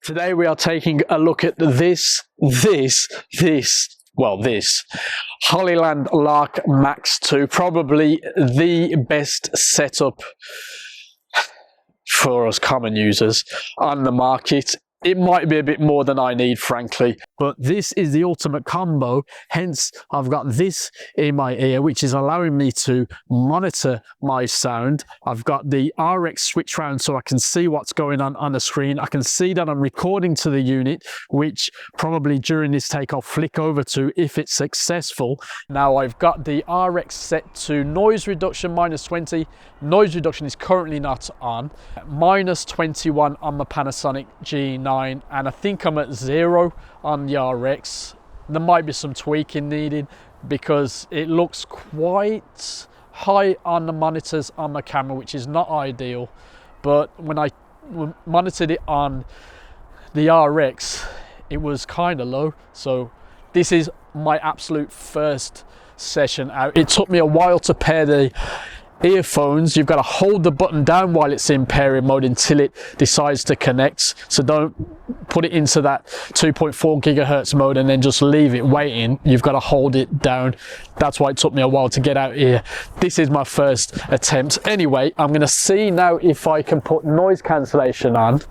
Today we are taking a look at this Hollyland Lark Max 2, probably the best setup for us common users on the market. It might be a bit more than I need, frankly, but this is the ultimate combo. Hence, I've got this in my ear, which is allowing me to monitor my sound. I've got the RX switch round so I can see what's going on the screen. I can see that I'm recording to the unit, which probably during this take I'll flick over to if it's successful. Now I've got the RX set to noise reduction -20. Noise reduction is currently not on. -21 on my Panasonic G9. And I think I'm at 0 on the RX. There might be some tweaking needed because it looks quite high on the monitors on my camera, which is not ideal. But when I monitored it on the RX, it was kind of low. So this is my absolute first session out. It took me a while to pair the earphones. You've got to hold the button down while it's in pairing mode until it decides to connect, so don't put it into that 2.4 gigahertz mode and then just leave it waiting. You've got to hold it down. That's why it took me a while to get out here. This is my first attempt. Anyway, I'm going to see now if I can put noise cancellation on.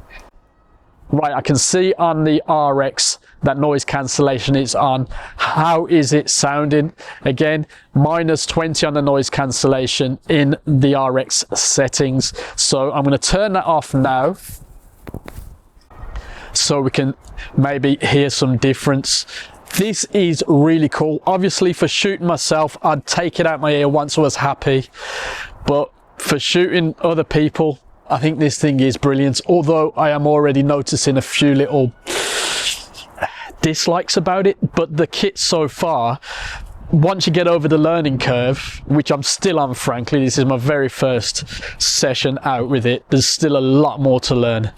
Right, I can see on the RX that noise cancellation is on. How is it sounding? Again, -20 on the noise cancellation in the RX settings. So I'm going to turn that off now so we can maybe hear some difference. This is really cool. Obviously for shooting myself, I'd take it out my ear once I was happy, but for shooting other people, I think this thing is brilliant, although I am already noticing a few little dislikes about it. But the kit so far, once you get over the learning curve, which I'm still on, frankly, this is my very first session out with it, there's still a lot more to learn.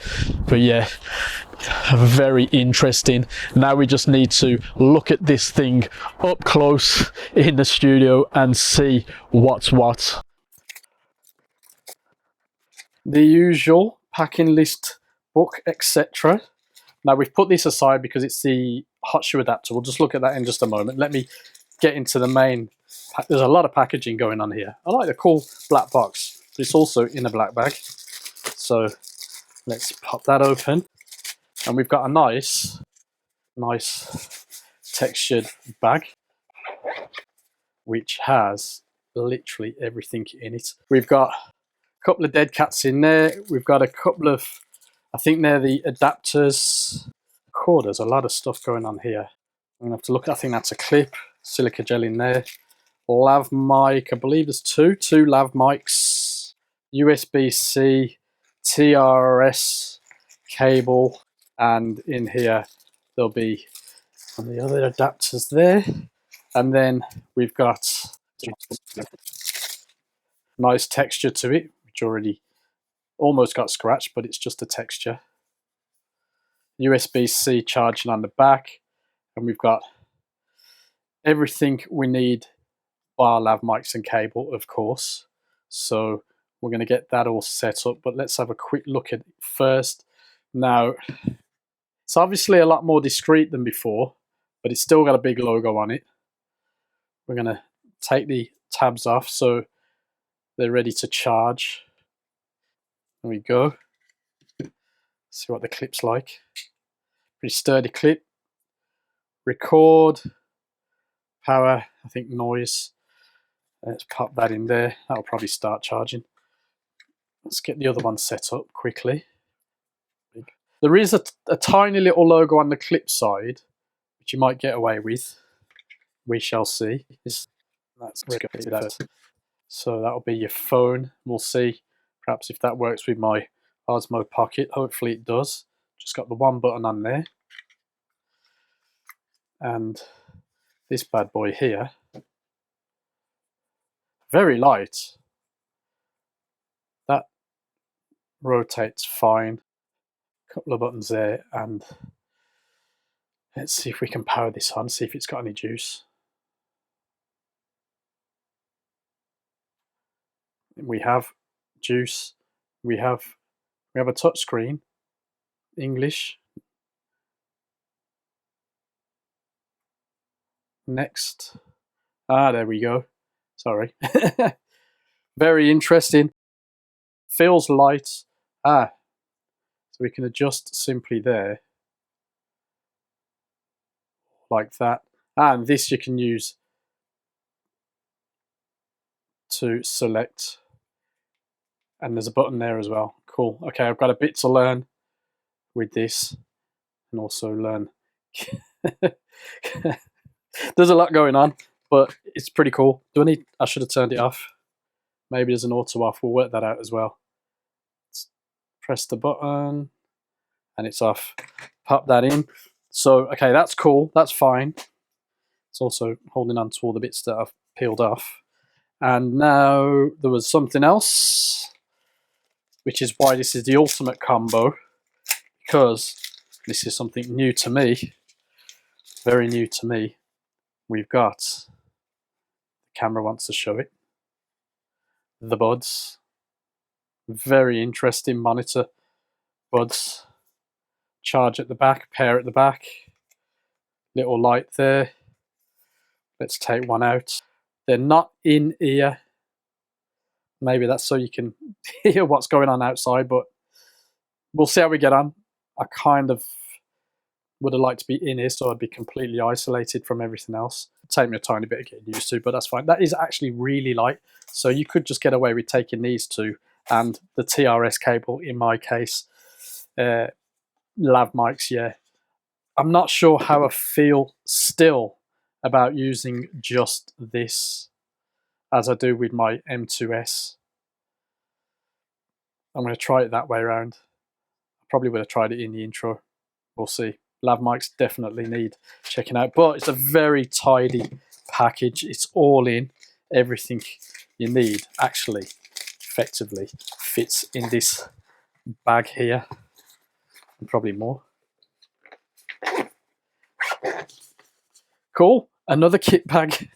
But yeah, very interesting. Now we just need to look at this thing up close in the studio and see what's what. The usual packing list, book, etc. Now we've put this aside because it's the hot shoe adapter. We'll just look at that in just a moment. Let me get into the main pack. There's a lot of packaging going on here. I like the cool black box, but it's also in a black bag. So let's pop that open. And we've got a nice textured bag, which has literally everything in it. We've got couple of dead cats in there. We've got a couple of, I think they're the adapters. Cool, there's a lot of stuff going on here. I'm gonna have to look. I think that's a clip, silica gel in there. Lav Mic, I believe there's two Lav Mics, USB-C, TRS cable, and in here there'll be some of the other adapters there. And then we've got nice texture to it, which already almost got scratched, but it's just a texture. USB-C charging on the back, and we've got everything we need bar Lav mics and cable, of course. So we're going to get that all set up, but let's have a quick look at it first. Now, it's obviously a lot more discreet than before, but it's still got a big logo on it. We're going to take the tabs off so they're ready to charge. There we go. See what the clip's like. Pretty sturdy clip. Record, power, I think noise. Let's pop that in there. That'll probably start charging. Let's get the other one set up quickly. There is a tiny little logo on the clip side, which you might get away with. We shall see. That's good. So that'll be your phone. We'll see perhaps if that works with my Osmo Pocket. Hopefully it does. Just got the one button on there. And this bad boy here, very light. That rotates fine. Couple of buttons there, and let's see if we can power this on, see if it's got any juice. We have juice. We have a touch screen, English, next. There we go. Sorry. Very interesting. Feels light. So we can adjust simply there. Like that. And this you can use to select. And there's a button there as well. Cool. Okay, I've got a bit to learn with this. And also learn. There's a lot going on, but it's pretty cool. I should have turned it off. Maybe there's an auto off. We'll work that out as well. Press the button and it's off. Pop that in. So, okay, that's cool. That's fine. It's also holding on to all the bits that I've peeled off. And now there was something else, which is why this is the ultimate combo, because this is something new to me, very new to me. We've got, the camera wants to show it, the buds. Very interesting monitor buds. Charge at the back, pair at the back. Little light there. Let's take one out. They're not in ear. Maybe that's so you can hear what's going on outside, but we'll see how we get on. I kind of would have liked to be in here so I'd be completely isolated from everything else. It'd take me a tiny bit of getting used to, but that's fine. That is actually really light, so you could just get away with taking these two and the TRS cable in my case. Lav mics, yeah. I'm not sure how I feel still about using just this as I do with my M2S. I'm going to try it that way around. I probably would have tried it in the intro. We'll see. Lav mics definitely need checking out, but it's a very tidy package. It's all in. Everything you need actually effectively fits in this bag here, and probably more. Cool, another kit bag.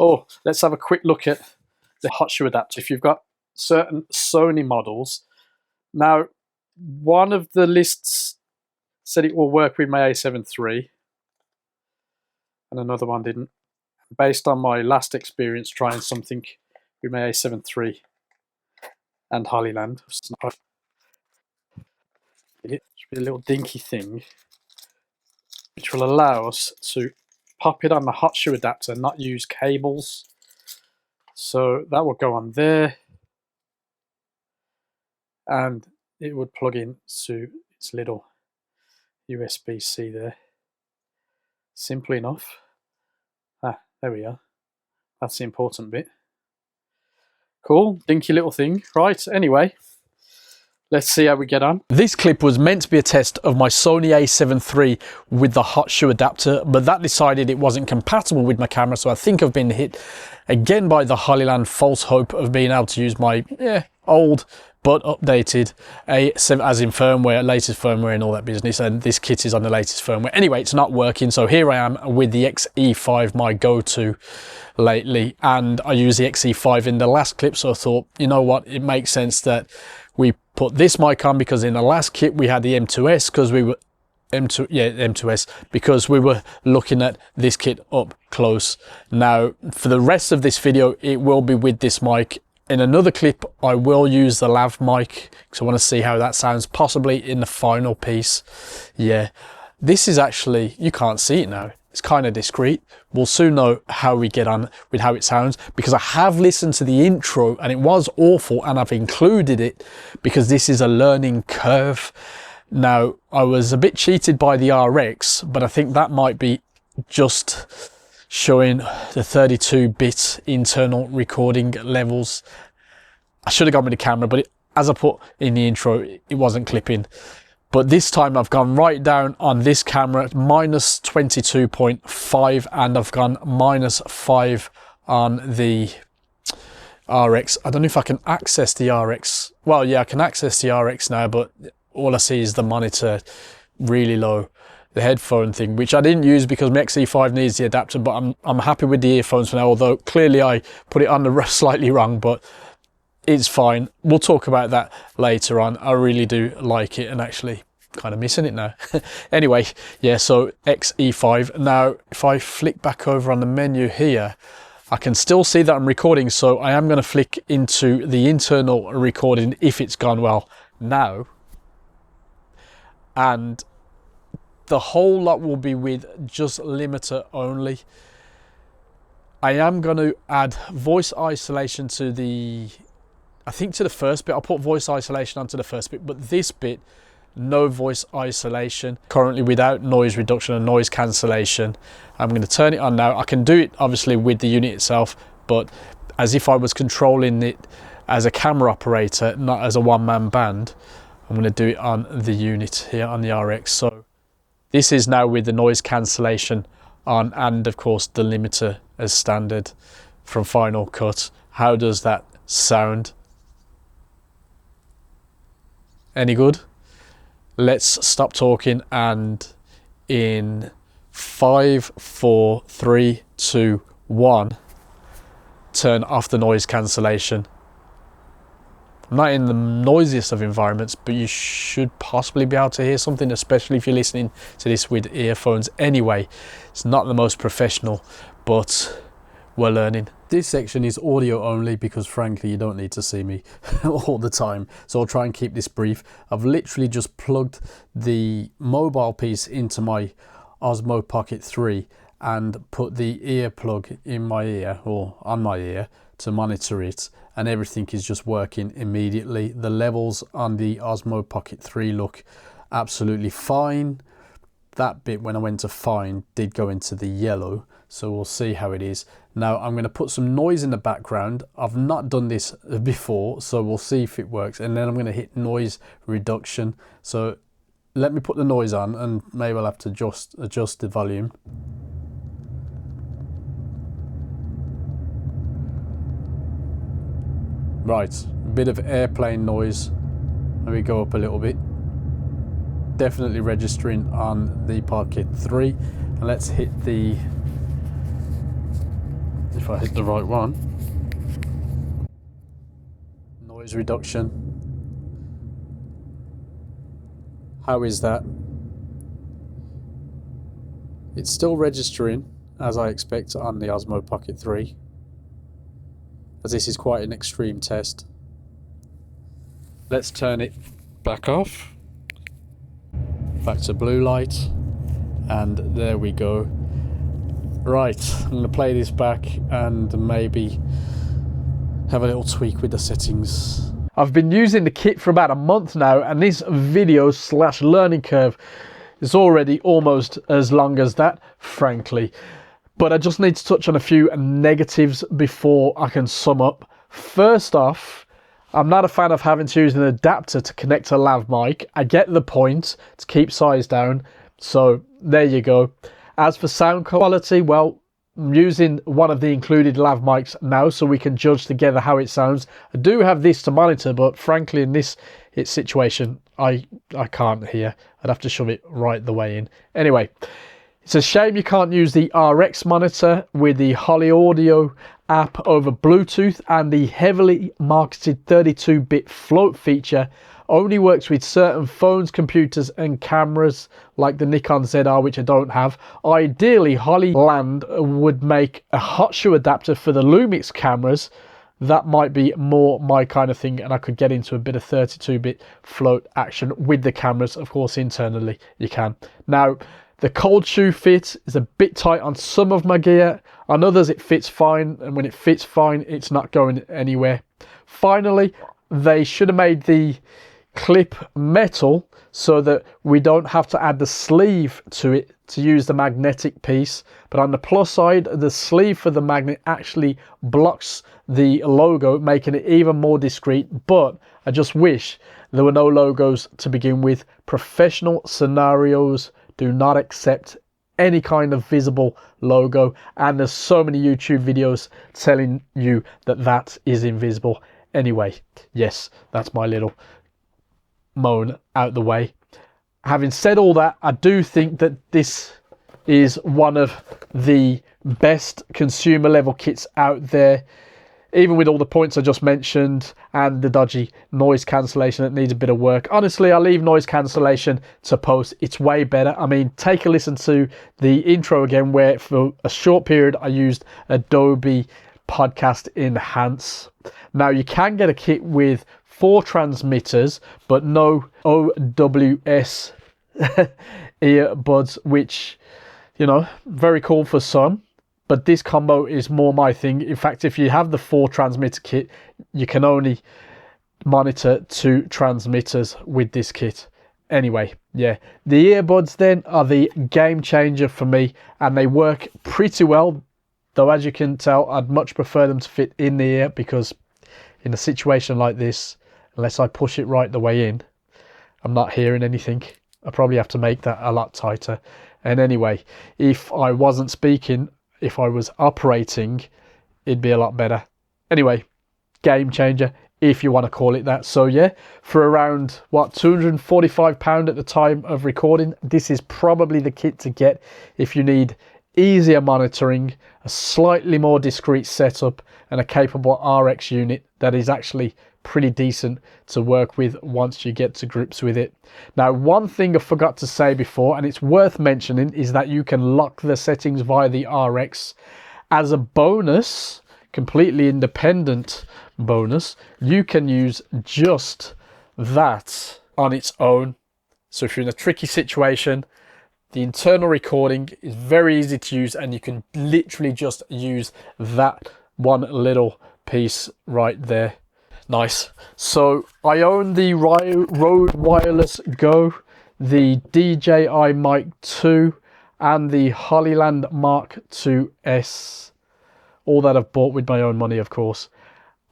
Oh, let's have a quick look at the hot shoe adapter. If you've got certain Sony models, now one of the lists said it will work with my A7 III and another one didn't. Based on my last experience trying something with my A7 III and Hollyland, it should be a little dinky thing which will allow us to pop it on the hot shoe adapter and not use cables. So that will go on there and it would plug in to its little USB-C there. Simple enough. There we are. That's the important bit. Cool, dinky little thing. Right, anyway, let's see how we get on. This clip was meant to be a test of my Sony A7 III with the hot shoe adapter, but that decided it wasn't compatible with my camera, so I think I've been hit again by the Hollyland false hope of being able to use my old but updated A7, as in firmware, latest firmware and all that business, and this kit is on the latest firmware. Anyway, it's not working, so here I am with the XE5, my go-to lately, and I used the XE5 in the last clip, so I thought, you know what, it makes sense that we put this mic on, because in the last kit we had the M2S, because we were M2S, because we were looking at this kit up close. Now, for the rest of this video, it will be with this mic. In another clip, I will use the Lav mic, because I want to see how that sounds, possibly in the final piece. Yeah, this is actually, you can't see it now. It's kind of discreet. We'll soon know how we get on with how it sounds, because I have listened to the intro and it was awful, and I've included it because this is a learning curve. Now, I was a bit cheated by the RX, but I think that might be just showing the 32-bit internal recording levels. I should have gone with the camera, but as I put in the intro, it wasn't clipping. But this time I've gone right down on this camera, minus 22.5, and I've gone minus 5 on the RX. I don't know if I can access the RX. Well, yeah, I can access the RX now, but all I see is the monitor really low. The headphone thing, which I didn't use because my XE5 needs the adapter, but I'm happy with the earphones for now, although clearly I put it on the slightly wrong, but it's fine. We'll talk about that later on. I really do like it, and actually kind of missing it now. Anyway, yeah, so XE5. Now, if I flick back over on the menu here, I can still see that I'm recording, so I am going to flick into the internal recording if it's gone well now. And the whole lot will be with just limiter only. I am going to add voice isolation to the, I think to the first bit. I'll put voice isolation onto the first bit, but this bit, no voice isolation. Currently without noise reduction and noise cancellation. I'm going to turn it on now. I can do it obviously with the unit itself, but as if I was controlling it as a camera operator, not as a one-man band. I'm going to do it on the unit here on the RX. So this is now with the noise cancellation on, and of course the limiter as standard from Final Cut. How does that sound? Any good? Let's stop talking, and in 5, 4, 3, 2, 1, turn off the noise cancellation. I'm not in the noisiest of environments, but you should possibly be able to hear something, especially if you're listening to this with earphones anyway. It's not the most professional, but we're learning. This section is audio only because frankly you don't need to see me all the time, so I'll try and keep this brief. I've literally just plugged the mobile piece into my Osmo Pocket 3 and put the ear plug in my ear, or on my ear, to monitor it, and everything is just working immediately. The levels on the Osmo Pocket 3 look absolutely fine. That bit when I went to fine did go into the yellow, so we'll see how it is. Now I'm going to put some noise in the background. I've not done this before, so we'll see if it works, and then I'm going to hit noise reduction. So let me put the noise on, and maybe I'll have to adjust the volume. Right, a bit of airplane noise. Let me go up a little bit. Definitely registering on the Pocket 3. And let's hit the, if I hit the right one, noise reduction. How is that? It's still registering as I expect on the Osmo Pocket 3, as this is quite an extreme test. Let's turn it back off, back to blue light, and there we go. Right, I'm going to play this back and maybe have a little tweak with the settings. I've been using the kit for about a month now, and this video / learning curve is already almost as long as that, frankly. But I just need to touch on a few negatives before I can sum up. First off, I'm not a fan of having to use an adapter to connect to Lav Mic. I get the point, to keep size down, so there you go. As for sound quality, well, I'm using one of the included Lav Mics now, so we can judge together how it sounds. I do have this to monitor, but frankly in this situation, I can't hear. I'd have to shove it right the way in. Anyway, it's a shame you can't use the RX monitor with the Holly Audio app over Bluetooth, and the heavily marketed 32-bit float feature only works with certain phones, computers and cameras like the Nikon ZR, which I don't have. Ideally, Hollyland would make a hot shoe adapter for the Lumix cameras. That might be more my kind of thing, and I could get into a bit of 32-bit float action with the cameras. Of course, internally you can. Now, the cold shoe fit is a bit tight on some of my gear. On others it fits fine, and when it fits fine, it's not going anywhere. Finally, they should have made the clip metal so that we don't have to add the sleeve to it to use the magnetic piece. But on the plus side, the sleeve for the magnet actually blocks the logo, making it even more discreet. But I just wish there were no logos to begin with. Professional scenarios do not accept any kind of visible logo, and there's so many YouTube videos telling you that that is invisible. Anyway, yes, that's my little moan out the way. Having said all that, I do think that this is one of the best consumer level kits out there. even with all the points I just mentioned and the dodgy noise cancellation that needs a bit of work. Honestly, I leave noise cancellation to post. It's way better. I mean, take a listen to the intro again, where for a short period I used Adobe Podcast Enhance. Now, you can get a kit with 4 transmitters, but no OWS earbuds, which, you know, very cool for some. But this combo is more my thing. In fact, if you have the 4 transmitter kit, you can only monitor 2 transmitters with this kit. Anyway, yeah, the earbuds then are the game changer for me, and they work pretty well. Though, as you can tell, I'd much prefer them to fit in the ear, because in a situation like this, unless I push it right the way in, I'm not hearing anything. I probably have to make that a lot tighter. And anyway, if I wasn't speaking, if I was operating, it'd be a lot better. Anyway, game changer, if you want to call it that. So yeah, for around, what, £245 at the time of recording, this is probably the kit to get if you need easier monitoring, a slightly more discreet setup, and a capable RX unit that is actually pretty decent to work with once you get to grips with it. Now, one thing I forgot to say before, and it's worth mentioning, is that you can lock the settings via the RX. As a bonus, completely independent bonus, you can use just that on its own. So if you're in a tricky situation, the internal recording is very easy to use, and you can literally just use that one little piece right there. Nice. So I own the Rode Wireless Go, the DJI Mic 2, and the Hollyland Mark 2S. All that I've bought with my own money, of course,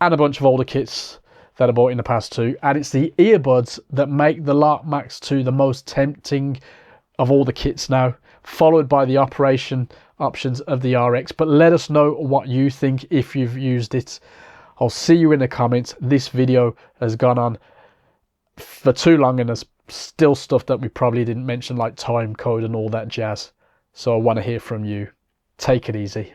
and a bunch of older kits that I bought in the past too. And it's the earbuds that make the Lark Max 2 the most tempting of all the kits now, followed by the operation options of the RX. But let us know what you think if you've used it. I'll see you in the comments. This video has gone on for too long, and there's still stuff that we probably didn't mention, like time code and all that jazz. So I want to hear from you. Take it easy.